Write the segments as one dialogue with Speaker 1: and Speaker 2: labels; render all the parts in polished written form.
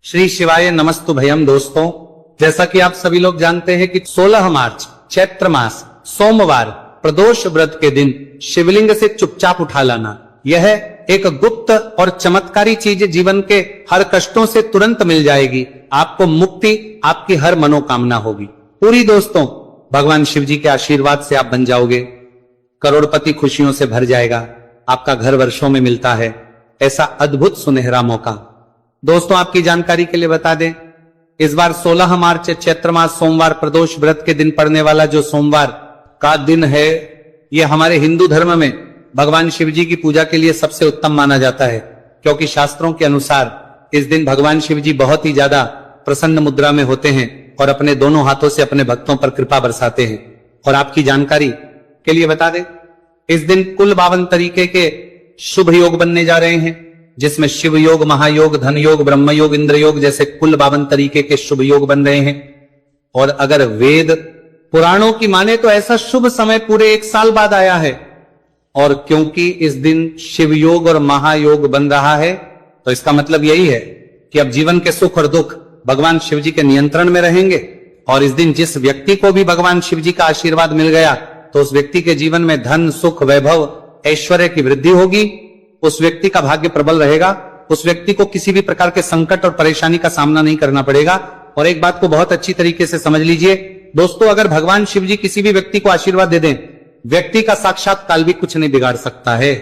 Speaker 1: श्री शिवाय नमस्तु भयम। दोस्तों, जैसा कि आप सभी लोग जानते हैं कि 16 मार्च चैत्र मास सोमवार प्रदोष व्रत के दिन शिवलिंग से चुपचाप उठा लाना, यह एक गुप्त और चमत्कारी चीज जीवन के हर कष्टों से तुरंत मिल जाएगी। आपको मुक्ति, आपकी हर मनोकामना होगी पूरी। दोस्तों, भगवान शिव जी के आशीर्वाद से आप बन जाओगे, करोड़पति खुशियों से भर जाएगा, आपका घर वर्षों में मिलता है, ऐसा अद्भुत सुनहरा मौका। दोस्तों, आपकी जानकारी के लिए बता दें, इस बार 16 मार्च चैत्र मास सोमवार प्रदोष व्रत के दिन पड़ने वाला जो सोमवार का दिन है, यह हमारे हिंदू धर्म में भगवान शिव जी की पूजा के लिए सबसे उत्तम माना जाता है, क्योंकि शास्त्रों के अनुसार इस दिन भगवान शिव जी बहुत ही ज्यादा प्रसन्न मुद्रा में होते हैं और अपने दोनों हाथों से अपने भक्तों पर कृपा बरसाते हैं। और आपकी जानकारी के लिए बता दें, इस दिन कुल 52 तरीके के शुभ योग बनने जा रहे हैं, जिसमें शिव योग, महायोग, धन योग, ब्रह्म योग, इंद्र योग जैसे कुल 52 तरीके के शुभ योग बन रहे हैं। और अगर वेद पुराणों की माने तो ऐसा शुभ समय पूरे 1 साल बाद आया है। और क्योंकि इस दिन शिव योग और महायोग बन रहा है, तो इसका मतलब यही है कि अब जीवन के सुख और दुख भगवान शिव जी के नियंत्रण में रहेंगे। और इस दिन जिस व्यक्ति को भी भगवान शिव जी का आशीर्वाद मिल गया, तो उस व्यक्ति के जीवन में धन, सुख, वैभव, ऐश्वर्य की वृद्धि होगी। उस व्यक्ति का भाग्य प्रबल रहेगा, उस व्यक्ति को किसी भी प्रकार के संकट और परेशानी का सामना नहीं करना पड़ेगा। और एक बात को बहुत अच्छी तरीके से समझ लीजिए दोस्तों, अगर भगवान शिव जी किसी भी व्यक्ति को आशीर्वाद दे दें, व्यक्ति का साक्षात काल भी कुछ नहीं बिगाड़ सकता है।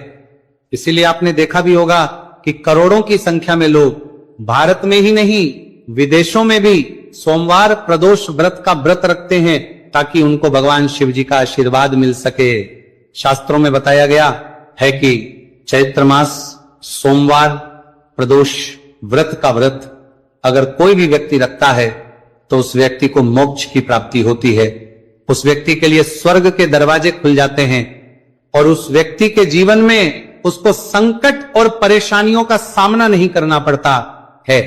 Speaker 1: इसीलिए आपने देखा भी होगा कि करोड़ों की संख्या में लोग भारत में ही नहीं, विदेशों में भी सोमवार प्रदोष व्रत का व्रत रखते हैं, ताकि उनको भगवान शिव जी का आशीर्वाद मिल सके। शास्त्रों में बताया गया है कि चैत्र मास सोमवार प्रदोष व्रत का व्रत अगर कोई भी व्यक्ति रखता है, तो उस व्यक्ति को मोक्ष की प्राप्ति होती है, उस व्यक्ति के लिए स्वर्ग के दरवाजे खुल जाते हैं और उस व्यक्ति के जीवन में उसको संकट और परेशानियों का सामना नहीं करना पड़ता है।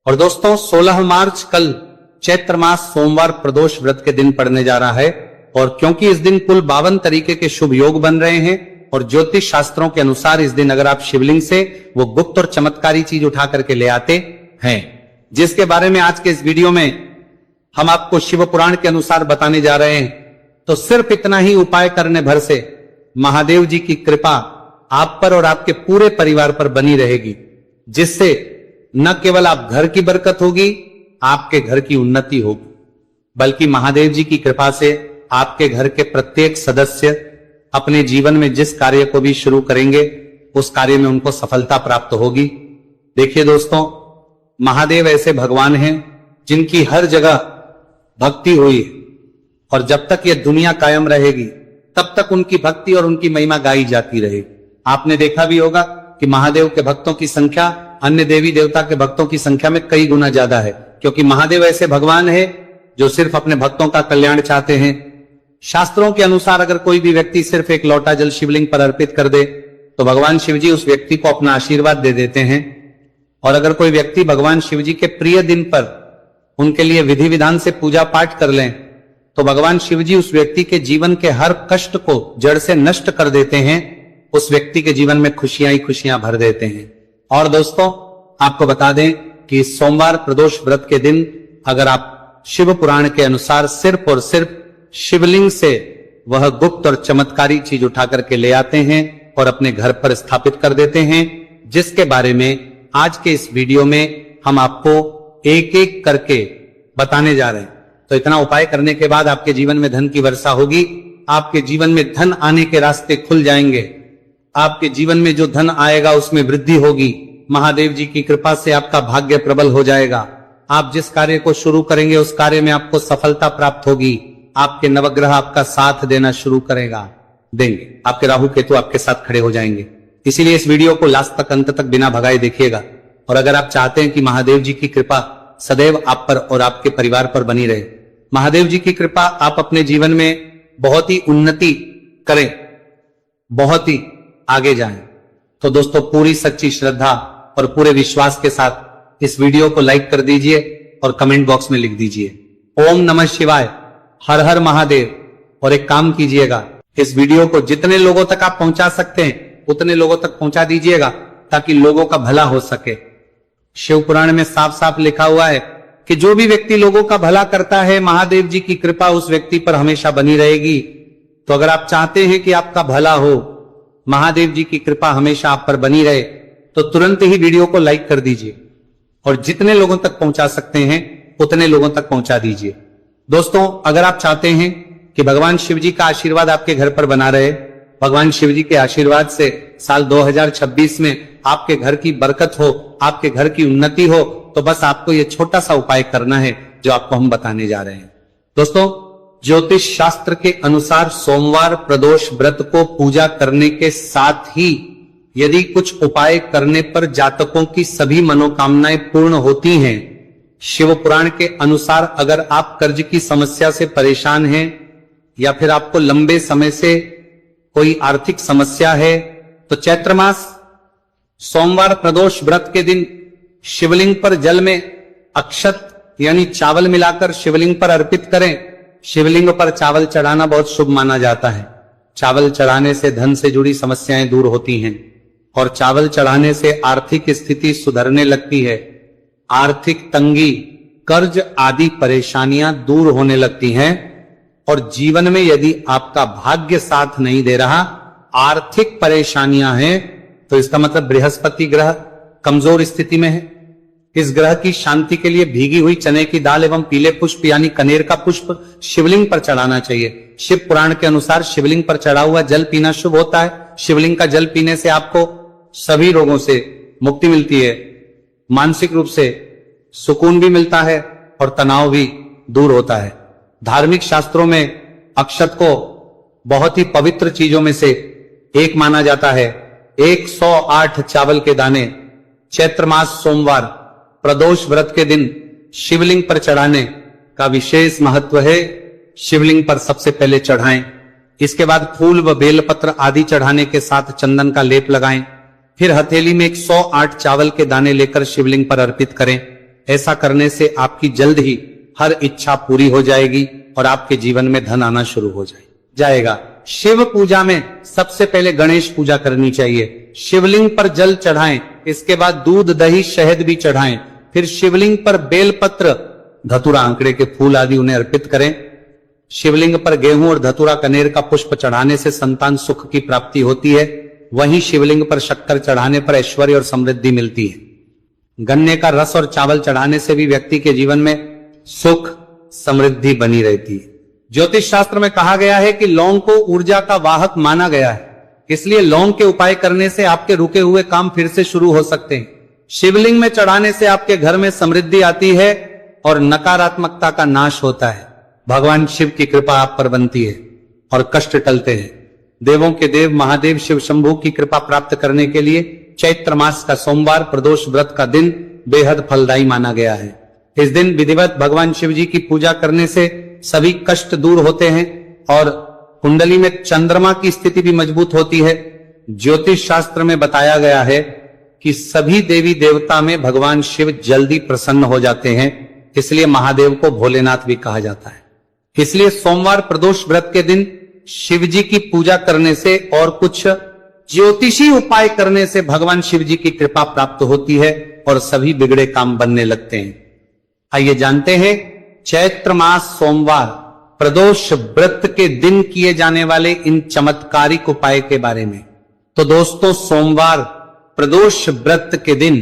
Speaker 1: और दोस्तों, 16 मार्च कल चैत्र मास सोमवार प्रदोष व्रत के दिन पड़ने जा रहा है। और क्योंकि इस दिन कुल 52 तरीके के शुभ योग बन रहे हैं, और ज्योतिष शास्त्रों के अनुसार इस दिन अगर आप शिवलिंग से वो गुप्त और चमत्कारी चीज उठा करके ले आते हैं, जिसके बारे में आज के इस वीडियो में हम आपको शिव पुराण के अनुसार बताने जा रहे हैं, तो सिर्फ इतना ही उपाय करने भर से महादेव जी की कृपा आप पर और आपके पूरे परिवार पर बनी रहेगी, जिससे न केवल आप घर की बरकत होगी, आपके घर की उन्नति होगी, बल्कि महादेव जी की कृपा से आपके घर के प्रत्येक सदस्य अपने जीवन में जिस कार्य को भी शुरू करेंगे, उस कार्य में उनको सफलता प्राप्त होगी। देखिए दोस्तों, महादेव ऐसे भगवान हैं जिनकी हर जगह भक्ति हुई है, और जब तक ये दुनिया कायम रहेगी, तब तक उनकी भक्ति और उनकी महिमा गाई जाती रहेगी। आपने देखा भी होगा कि महादेव के भक्तों की संख्या अन्य देवी देवता के भक्तों की संख्या में कई गुना ज्यादा है, क्योंकि महादेव ऐसे भगवान है जो सिर्फ अपने भक्तों का कल्याण चाहते हैं। शास्त्रों के अनुसार अगर कोई भी व्यक्ति सिर्फ एक लोटा जल शिवलिंग पर अर्पित कर दे, तो भगवान शिव जी उस व्यक्ति को अपना आशीर्वाद दे देते हैं। और अगर कोई व्यक्ति भगवान शिव जी के प्रिय दिन पर उनके लिए विधि विधान से पूजा पाठ कर लें, तो भगवान शिव जी उस व्यक्ति के जीवन के हर कष्ट को जड़ से नष्ट कर देते हैं, उस व्यक्ति के जीवन में खुशियां ही खुशियां भर देते हैं। और दोस्तों, आपको बता दें कि सोमवार प्रदोष व्रत के दिन अगर आप शिव पुराण के अनुसार सिर्फ और सिर्फ शिवलिंग से वह गुप्त और चमत्कारी चीज उठा करके ले आते हैं और अपने घर पर स्थापित कर देते हैं, जिसके बारे में आज के इस वीडियो में हम आपको एक एक करके बताने जा रहे हैं। तो इतना उपाय करने के बाद आपके जीवन में धन की वर्षा होगी, आपके जीवन में धन आने के रास्ते खुल जाएंगे, आपके जीवन में जो धन आएगा उसमें वृद्धि होगी, महादेव जी की कृपा से आपका भाग्य प्रबल हो जाएगा, आप जिस कार्य को शुरू करेंगे उस कार्य में आपको सफलता प्राप्त होगी, आपके नवग्रह आपका साथ देना शुरू देंगे, आपके राहु केतु आपके साथ खड़े हो जाएंगे। इसीलिए इस वीडियो को लास्ट तक, अंत तक बिना भगाए देखिएगा। और अगर आप चाहते हैं कि महादेव जी की कृपा सदैव आप पर और आपके परिवार पर बनी रहे, महादेव जी की कृपा आप अपने जीवन में बहुत ही उन्नति करें, बहुत ही आगे जाएं, तो दोस्तों पूरी सच्ची श्रद्धा और पूरे विश्वास के साथ इस वीडियो को लाइक कर दीजिए और कमेंट बॉक्स में लिख दीजिए ओम नमः शिवाय, हर हर महादेव। और एक काम कीजिएगा, इस वीडियो को जितने लोगों तक आप पहुंचा सकते हैं उतने लोगों तक पहुंचा दीजिएगा, ताकि लोगों का भला हो सके। शिव पुराण में साफ साफ लिखा हुआ है कि जो भी व्यक्ति लोगों का भला करता है, महादेव जी की कृपा उस व्यक्ति पर हमेशा बनी रहेगी। तो अगर आप चाहते हैं कि आपका भला हो, महादेव जी की कृपा हमेशा आप पर बनी रहे, तो तुरंत ही वीडियो को लाइक कर दीजिए और जितने लोगों तक पहुंचा सकते हैं उतने लोगों तक पहुंचा दीजिए। दोस्तों, अगर आप चाहते हैं कि भगवान शिव जी का आशीर्वाद आपके घर पर बना रहे, भगवान शिव जी के आशीर्वाद से साल 2026 में आपके घर की बरकत हो, आपके घर की उन्नति हो, तो बस आपको यह छोटा सा उपाय करना है जो आपको हम बताने जा रहे हैं। दोस्तों, ज्योतिष शास्त्र के अनुसार सोमवार प्रदोष व्रत को पूजा करने के साथ ही यदि कुछ उपाय करने पर जातकों की सभी मनोकामनाएं पूर्ण होती हैं। शिव पुराण के अनुसार अगर आप कर्ज की समस्या से परेशान हैं या फिर आपको लंबे समय से कोई आर्थिक समस्या है, तो चैत्र मास सोमवार प्रदोष व्रत के दिन शिवलिंग पर जल में अक्षत यानी चावल मिलाकर शिवलिंग पर अर्पित करें। शिवलिंग पर चावल चढ़ाना बहुत शुभ माना जाता है। चावल चढ़ाने से धन से जुड़ी समस्याएं दूर होती हैं और चावल चढ़ाने से आर्थिक स्थिति सुधरने लगती है। आर्थिक तंगी, कर्ज आदि परेशानियां दूर होने लगती हैं और जीवन में यदि आपका भाग्य साथ नहीं दे रहा, आर्थिक परेशानियां हैं, तो इसका मतलब बृहस्पति ग्रह कमजोर स्थिति में है। इस ग्रह की शांति के लिए भीगी हुई चने की दाल एवं पीले पुष्प यानी कनेर का पुष्प शिवलिंग पर चढ़ाना चाहिए। शिव पुराण के अनुसार शिवलिंग पर चढ़ा हुआ जल पीना शुभ होता है। शिवलिंग का जल पीने से आपको सभी रोगों से मुक्ति मिलती है, मानसिक रूप से सुकून भी मिलता है और तनाव भी दूर होता है। धार्मिक शास्त्रों में अक्षत को बहुत ही पवित्र चीजों में से एक माना जाता है। 108 चावल के दाने चैत्र मास सोमवार प्रदोष व्रत के दिन शिवलिंग पर चढ़ाने का विशेष महत्व है। शिवलिंग पर सबसे पहले चढ़ाएं, इसके बाद फूल व बेलपत्र आदि चढ़ाने के साथ चंदन का लेप लगाएं, फिर हथेली में 108 चावल के दाने लेकर शिवलिंग पर अर्पित करें। ऐसा करने से आपकी जल्द ही हर इच्छा पूरी हो जाएगी और आपके जीवन में धन आना शुरू हो जाएगा। शिव पूजा में सबसे पहले गणेश पूजा करनी चाहिए। शिवलिंग पर जल चढ़ाएं, इसके बाद दूध दही शहद भी चढ़ाएं, फिर शिवलिंग पर बेलपत्र धतूरा आंकड़े के फूल आदि उन्हें अर्पित करें। शिवलिंग पर गेहूं और धतूरा कनेर का पुष्प चढ़ाने से संतान सुख की प्राप्ति होती है। वहीं शिवलिंग पर शक्कर चढ़ाने पर ऐश्वर्य और समृद्धि मिलती है। गन्ने का रस और चावल चढ़ाने से भी व्यक्ति के जीवन में सुख समृद्धि बनी रहती है। ज्योतिष शास्त्र में कहा गया है कि लौंग को ऊर्जा का वाहक माना गया है, इसलिए लौंग के उपाय करने से आपके रुके हुए काम फिर से शुरू हो सकते हैं। शिवलिंग में चढ़ाने से आपके घर में समृद्धि आती है और नकारात्मकता का नाश होता है। भगवान शिव की कृपा आप पर बनती है और कष्ट टलते हैं। देवों के देव महादेव शिव शंभू की कृपा प्राप्त करने के लिए चैत्र मास का सोमवार प्रदोष व्रत का दिन बेहद फलदायी माना गया है। इस दिन विधिवत भगवान शिव जी की पूजा करने से सभी कष्ट दूर होते हैं और कुंडली में चंद्रमा की स्थिति भी मजबूत होती है। ज्योतिष शास्त्र में बताया गया है कि सभी देवी देवता में भगवान शिव जल्दी प्रसन्न हो जाते हैं, इसलिए महादेव को भोलेनाथ भी कहा जाता है। इसलिए सोमवार प्रदोष व्रत के दिन शिव जी की पूजा करने से और कुछ ज्योतिषी उपाय करने से भगवान शिव जी की कृपा प्राप्त होती है और सभी बिगड़े काम बनने लगते हैं। आइए जानते हैं चैत्र मास सोमवार प्रदोष व्रत के दिन किए जाने वाले इन चमत्कारिक उपाय के बारे में। तो दोस्तों, सोमवार प्रदोष व्रत के दिन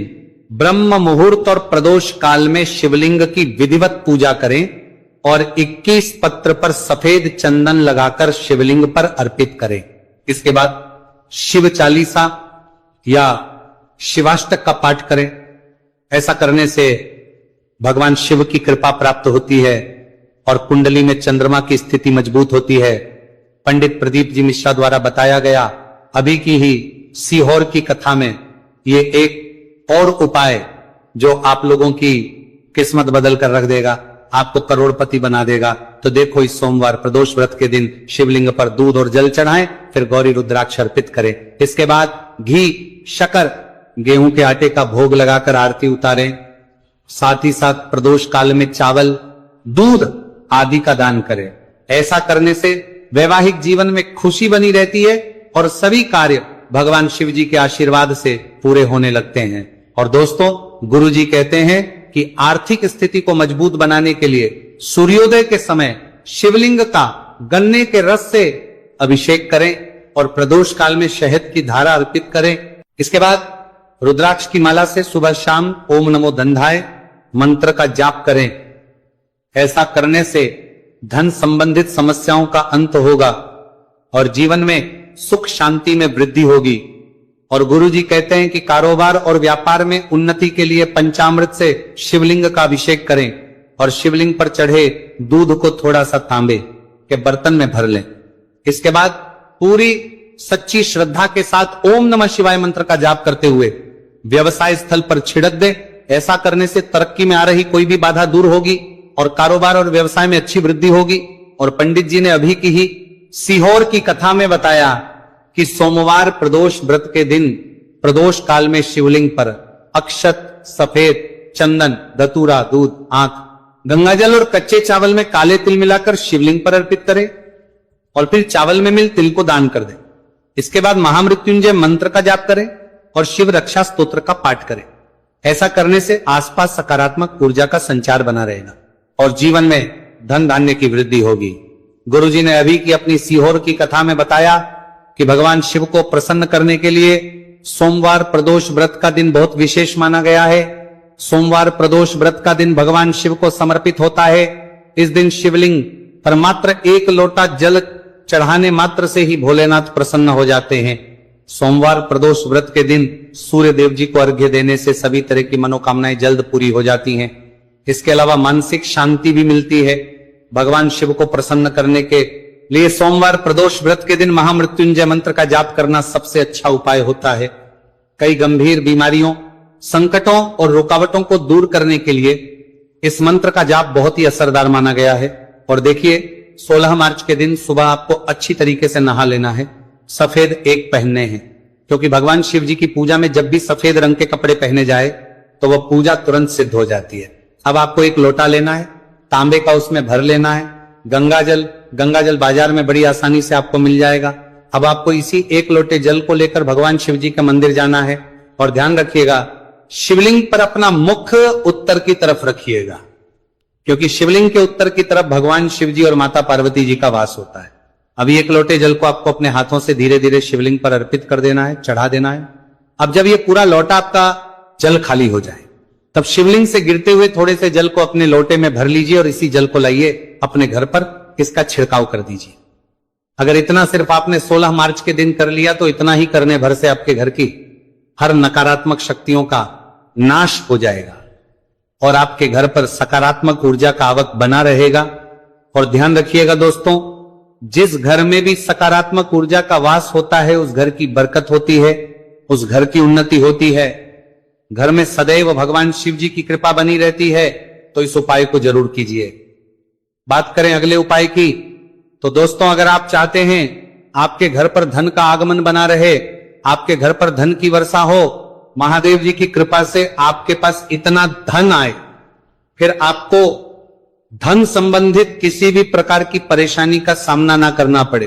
Speaker 1: ब्रह्म मुहूर्त और प्रदोष काल में शिवलिंग की विधिवत पूजा करें और 21 पत्र पर सफेद चंदन लगाकर शिवलिंग पर अर्पित करें। इसके बाद शिव चालीसा या शिवाष्टक का पाठ करें। ऐसा करने से भगवान शिव की कृपा प्राप्त होती है और कुंडली में चंद्रमा की स्थिति मजबूत होती है। पंडित प्रदीप जी मिश्रा द्वारा बताया गया अभी की ही सीहोर की कथा में ये एक और उपाय जो आप लोगों की किस्मत बदल कर रख देगा, आपको करोड़पति बना देगा। तो देखो, इस सोमवार प्रदोष व्रत के दिन शिवलिंग पर दूध और जल चढ़ाएं, फिर गौरी रुद्राक्ष अर्पित करें। इसके बाद घी, शक्कर, गेहूं के आटे का भोग लगाकर आरती उतारें। साथ ही साथ प्रदोष काल में चावल, दूध आदि का दान करें। ऐसा करने से वैवाहिक जीवन में खुशी बनी रहती है और सभी कार्य भगवान शिव जी के आशीर्वाद से पूरे होने लगते हैं। और दोस्तों, गुरुजी कहते हैं कि आर्थिक स्थिति को मजबूत बनाने के लिए सूर्योदय के समय शिवलिंग का गन्ने के रस से अभिषेक करें और प्रदोष काल में शहद की धारा अर्पित करें। इसके बाद रुद्राक्ष की माला से सुबह शाम ओम नमो धनधाय मंत्र का जाप करें। ऐसा करने से धन संबंधित समस्याओं का अंत होगा और जीवन में सुख शांति में वृद्धि होगी। और गुरुजी कहते हैं कि कारोबार और व्यापार में उन्नति के लिए पंचामृत से शिवलिंग का अभिषेक करें और शिवलिंग पर चढ़े दूध को थोड़ा सा तांबे के बर्तन में भर लें। इसके बाद पूरी सच्ची श्रद्धा के साथ ओम नमः शिवाय मंत्र का जाप करते हुए व्यवसाय स्थल पर छिड़क दे। ऐसा करने से तरक्की में आ रही कोई भी बाधा दूर होगी और कारोबार और व्यवसाय में अच्छी वृद्धि होगी। और पंडित जी ने अभी की ही सीहोर की कथा में बताया कि सोमवार प्रदोष व्रत के दिन प्रदोष काल में शिवलिंग पर अक्षत, सफेद चंदन, धतूरा, दूध, आंख, गंगाजल और कच्चे चावल में काले तिल मिलाकर शिवलिंग पर अर्पित करें और फिर चावल में मिल तिल को दान कर दें। इसके बाद महामृत्युंजय मंत्र का जाप करें और शिव रक्षा स्तोत्र का पाठ करें। ऐसा करने से आसपास सकारात्मक ऊर्जा का संचार बना रहेगा और जीवन में धन धान्य की वृद्धि होगी। गुरुजी ने अभी की अपनी सीहोर की कथा में बताया कि भगवान शिव को प्रसन्न करने के लिए सोमवार प्रदोष व्रत का दिन बहुत विशेष माना गया है। सोमवार प्रदोष व्रत का दिन भगवान शिव को समर्पित होता है। इस दिन शिवलिंग पर मात्र 1 लोटा जल चढ़ाने मात्र से ही भोलेनाथ प्रसन्न हो जाते हैं। सोमवार प्रदोष व्रत के दिन सूर्य देव जी को अर्घ्य देने से सभी तरह की मनोकामनाएं जल्द पूरी हो जाती हैं। इसके अलावा मानसिक शांति भी मिलती है। भगवान शिव को प्रसन्न करने के लिए सोमवार प्रदोष व्रत के दिन महामृत्युंजय मंत्र का जाप करना सबसे अच्छा उपाय होता है। कई गंभीर बीमारियों, संकटों और रुकावटों को दूर करने के लिए इस मंत्र का जाप बहुत ही असरदार माना गया है। और देखिए 16 मार्च के दिन सुबह आपको अच्छी तरीके से नहा लेना है, सफेद एक पहनने हैं, क्योंकि भगवान शिव जी की पूजा में जब भी सफेद रंग के कपड़े पहने जाए तो वह पूजा तुरंत सिद्ध हो जाती है। अब आपको एक लोटा लेना है, तांबे का उसमें भर लेना है। गंगाजल बाजार में बड़ी आसानी से आपको मिल जाएगा। अब आपको इसी 1 लोटे जल को लेकर भगवान शिव जी के मंदिर जाना है और ध्यान रखिएगा शिवलिंग पर अपना मुख उत्तर की तरफ रखिएगा, क्योंकि शिवलिंग के उत्तर की तरफ भगवान शिव जी और माता पार्वती जी का वास होता है। अभी 1 लोटे जल को आपको अपने हाथों से धीरे धीरे शिवलिंग पर अर्पित कर देना है, चढ़ा देना है। अब जब ये पूरा लोटा आपका जल खाली हो जाए तब शिवलिंग से गिरते हुए थोड़े से जल को अपने लोटे में भर लीजिए और इसी जल को लाइए अपने घर पर, इसका छिड़काव कर दीजिए। अगर इतना सिर्फ आपने 16 मार्च के दिन कर लिया तो इतना ही करने भर से आपके घर की हर नकारात्मक शक्तियों का नाश हो जाएगा और आपके घर पर सकारात्मक ऊर्जा का आवक बना रहेगा। और ध्यान रखिएगा दोस्तों, जिस घर में भी सकारात्मक ऊर्जा का वास होता है उस घर की बरकत होती है, उस घर की उन्नति होती है, घर में सदैव भगवान शिव जी की कृपा बनी रहती है। तो इस उपाय को जरूर कीजिए। बात करें अगले उपाय की, तो दोस्तों अगर आप चाहते हैं आपके घर पर धन का आगमन बना रहे, आपके घर पर धन की वर्षा हो, महादेव जी की कृपा से आपके पास इतना धन आए, फिर आपको धन संबंधित किसी भी प्रकार की परेशानी का सामना ना करना पड़े,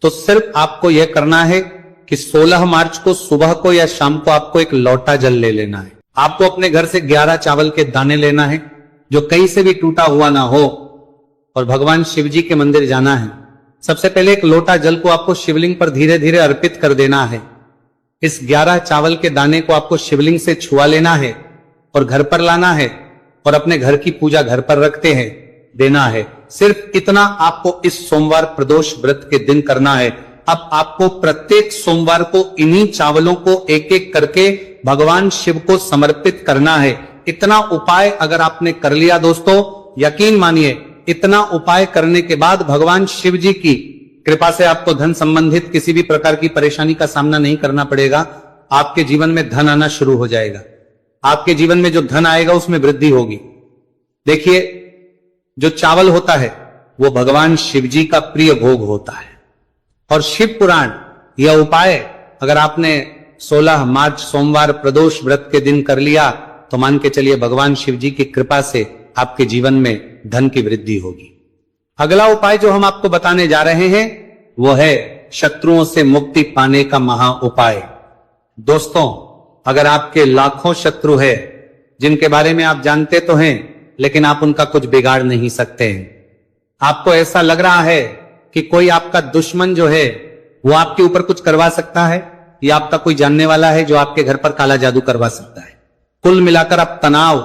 Speaker 1: तो सिर्फ आपको यह करना है कि 16 मार्च को सुबह को या शाम को आपको एक लोटा जल ले लेना है। आपको अपने घर से 11 चावल के दाने लेना है जो कहीं से भी टूटा हुआ ना हो और भगवान शिव जी के मंदिर जाना है। सबसे पहले एक लोटा जल को आपको शिवलिंग पर धीरे धीरे अर्पित कर देना है। इस 11 चावल के दाने को आपको शिवलिंग से छुआ लेना है और घर पर लाना है और अपने घर की पूजा घर पर रखते हैं देना है। सिर्फ इतना आपको इस सोमवार प्रदोष व्रत के दिन करना है। अब आपको प्रत्येक सोमवार को इन्हीं चावलों को एक एक करके भगवान शिव को समर्पित करना है। इतना उपाय अगर आपने कर लिया दोस्तों, यकीन मानिए इतना उपाय करने के बाद भगवान शिव जी की कृपा से आपको धन संबंधित किसी भी प्रकार की परेशानी का सामना नहीं करना पड़ेगा। आपके जीवन में धन आना शुरू हो जाएगा। आपके जीवन में जो धन आएगा उसमें वृद्धि होगी। देखिए, जो चावल होता है वो भगवान शिव जी का प्रिय भोग होता है और शिव पुराण यह उपाय अगर आपने 16 मार्च सोमवार प्रदोष व्रत के दिन कर लिया तो मान के चलिए भगवान शिव जी की कृपा से आपके जीवन में धन की वृद्धि होगी। अगला उपाय जो हम आपको बताने जा रहे हैं वो है शत्रुओं से मुक्ति पाने का महा उपाय। दोस्तों, अगर आपके लाखों शत्रु है जिनके बारे में आप जानते तो हैं, लेकिन आप उनका कुछ बिगाड़ नहीं सकते हैं। आपको ऐसा लग रहा है कि कोई आपका दुश्मन जो है वो आपके ऊपर कुछ करवा सकता है, या आपका कोई जानने वाला है जो आपके घर पर काला जादू करवा सकता है। कुल मिलाकर आप तनाव,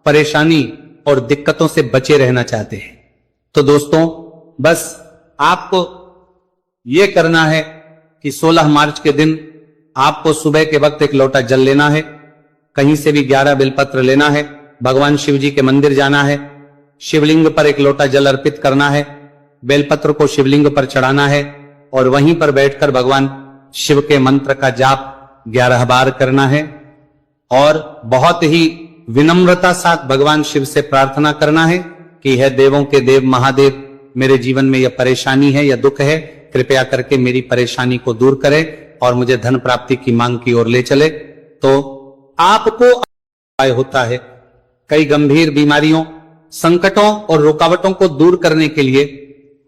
Speaker 1: परेशानी और दिक्कतों से बचे रहना चाहते हैं। तो दोस्तों, बस आपको यह करना है कि 16 मार्च के दिन आपको सुबह के वक्त एक लोटा जल लेना है, कहीं से भी 11 बेलपत्र लेना है, भगवान शिव जी के मंदिर जाना है, शिवलिंग पर एक लोटा जल अर्पित करना है, बेलपत्र को शिवलिंग पर चढ़ाना है और वहीं पर बैठकर भगवान शिव के मंत्र का जाप 11 बार करना है और बहुत ही विनम्रता साथ भगवान शिव से प्रार्थना करना है कि है देवों के देव महादेव, मेरे जीवन में यह परेशानी है, यह दुख है, कृपया करके मेरी परेशानी को दूर करे और मुझे धन प्राप्ति की मांग की ओर ले चले। तो आपको उपाय होता है कई गंभीर बीमारियों, संकटों और रुकावटों को दूर करने के लिए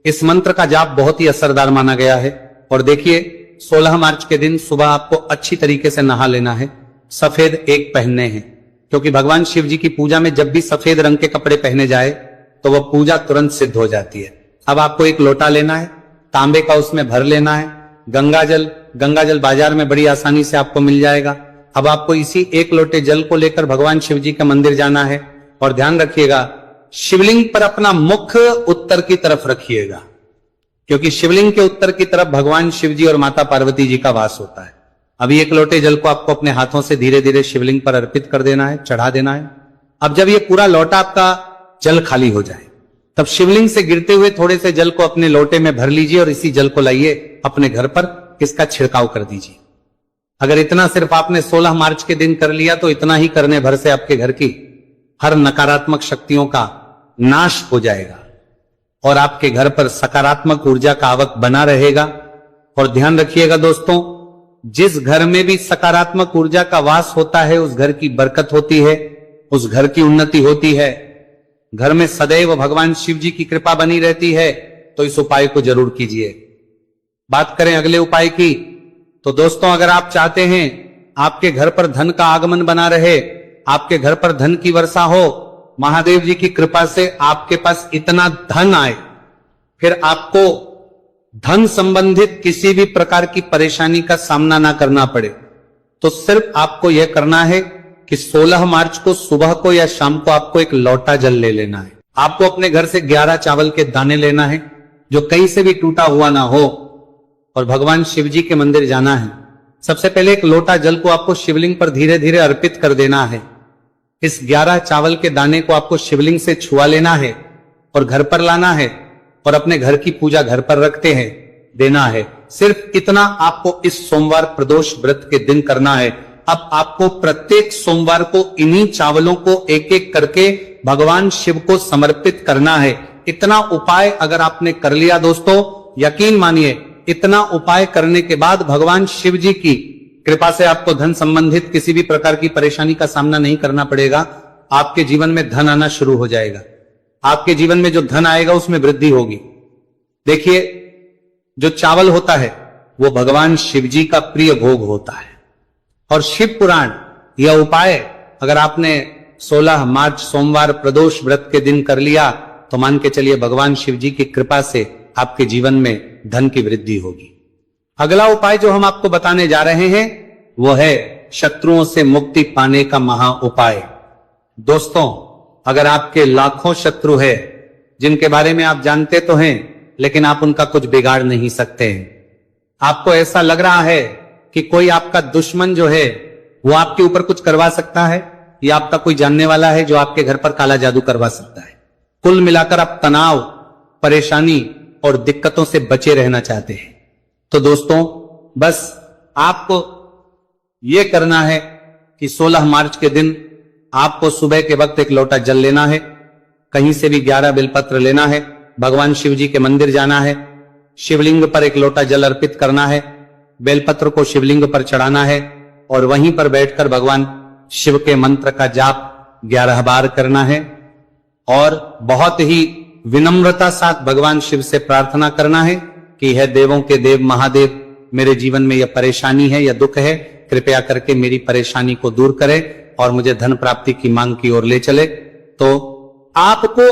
Speaker 1: इस मंत्र का जाप बहुत ही असरदार माना गया है। और देखिए, 16 मार्च के दिन सुबह आपको अच्छी तरीके से नहा लेना है, सफेद एक पहनने हैं, क्योंकि भगवान शिव जी की पूजा में जब भी सफेद रंग के कपड़े पहने जाए तो वह पूजा तुरंत सिद्ध हो जाती है। अब आपको एक लोटा लेना है, तांबे का उसमें भर लेना है, गंगाजल बाजार में बड़ी आसानी से आपको मिल जाएगा। अब आपको इसी एक लोटे जल को लेकर भगवान शिव जी का मंदिर जाना है और ध्यान रखिएगा, शिवलिंग पर अपना मुख उत्तर की तरफ रखिएगा, क्योंकि शिवलिंग के उत्तर की तरफ भगवान शिव जी और माता पार्वती जी का वास होता है। अभी एक लोटे जल को आपको अपने हाथों से धीरे धीरे शिवलिंग पर अर्पित कर देना है, चढ़ा देना है। अब जब ये पूरा लोटा आपका जल खाली हो जाए, तब शिवलिंग से गिरते हुए थोड़े से जल को अपने लोटे में भर लीजिए और इसी जल को लाइए अपने घर पर, इसका छिड़काव कर दीजिए। अगर इतना सिर्फ आपने 16 मार्च के दिन कर लिया तो इतना ही करने भर से आपके घर की हर नकारात्मक शक्तियों का नाश हो जाएगा और आपके घर पर सकारात्मक ऊर्जा का आवक बना रहेगा। और ध्यान रखिएगा दोस्तों, जिस घर में भी सकारात्मक ऊर्जा का वास होता है उस घर की बरकत होती है, उस घर की उन्नति होती है, घर में सदैव भगवान शिव जी की कृपा बनी रहती है। तो इस उपाय को जरूर कीजिए। बात करें अगले उपाय की, तो दोस्तों, अगर आप चाहते हैं आपके घर पर धन का आगमन बना रहे, आपके घर पर धन की वर्षा हो, महादेव जी की कृपा से आपके पास इतना धन आए, फिर आपको धन संबंधित किसी भी प्रकार की परेशानी का सामना ना करना पड़े, तो सिर्फ आपको यह करना है कि 16 मार्च को सुबह को या शाम को आपको एक लोटा जल ले लेना है। आपको अपने घर से 11 चावल के दाने लेना है जो कहीं से भी टूटा हुआ ना हो और भगवान शिव जी के मंदिर जाना है। सबसे पहले एक लोटा जल को आपको शिवलिंग पर धीरे धीरे अर्पित कर देना है। इस 11 चावल के दाने को आपको शिवलिंग से छुआ लेना है और घर पर लाना है और अपने घर की पूजा घर पर रखते हैं देना है। सिर्फ इतना आपको इस सोमवार प्रदोष व्रत के दिन करना है। अब आपको प्रत्येक सोमवार को इन्हीं चावलों को एक एक करके भगवान शिव को समर्पित करना है। इतना उपाय अगर आपने कर लिया दोस्तों, यकीन मानिए, इतना उपाय करने के बाद भगवान शिव जी की कृपा से आपको धन संबंधित किसी भी प्रकार की परेशानी का सामना नहीं करना पड़ेगा। आपके जीवन में धन आना शुरू हो जाएगा। आपके जीवन में जो धन आएगा उसमें वृद्धि होगी। देखिए, जो चावल होता है वो भगवान शिव जी का प्रिय भोग होता है और शिव पुराण यह उपाय अगर आपने 16 मार्च सोमवार प्रदोष व्रत के दिन कर लिया तो मान के चलिए भगवान शिव जी की कृपा से आपके जीवन में धन की वृद्धि होगी। अगला उपाय जो हम आपको बताने जा रहे हैं वो है शत्रुओं से मुक्ति पाने का महा उपाय। दोस्तों, अगर आपके लाखों शत्रु है जिनके बारे में आप जानते तो हैं, लेकिन आप उनका कुछ बिगाड़ नहीं सकते हैं। आपको ऐसा लग रहा है कि कोई आपका दुश्मन जो है वो आपके ऊपर कुछ करवा सकता है, या आपका कोई जानने वाला है जो आपके घर पर काला जादू करवा सकता है। कुल मिलाकर आप तनाव, परेशानी और दिक्कतों से बचे रहना चाहते हैं। तो दोस्तों, बस आपको यह करना है कि 16 मार्च के दिन आपको सुबह के वक्त एक लोटा जल लेना है, कहीं से भी 11 बेलपत्र लेना है, भगवान शिव जी के मंदिर जाना है, शिवलिंग पर एक लोटा जल अर्पित करना है, बेलपत्र को शिवलिंग पर चढ़ाना है और वहीं पर बैठकर भगवान शिव के मंत्र का जाप 11 बार करना है और बहुत ही विनम्रता साथ भगवान शिव से प्रार्थना करना है कि है देवों के देव महादेव, मेरे जीवन में यह परेशानी है, यह दुख है, कृपया करके मेरी परेशानी को दूर करें और मुझे धन प्राप्ति की मांग की ओर ले चले, तो आपको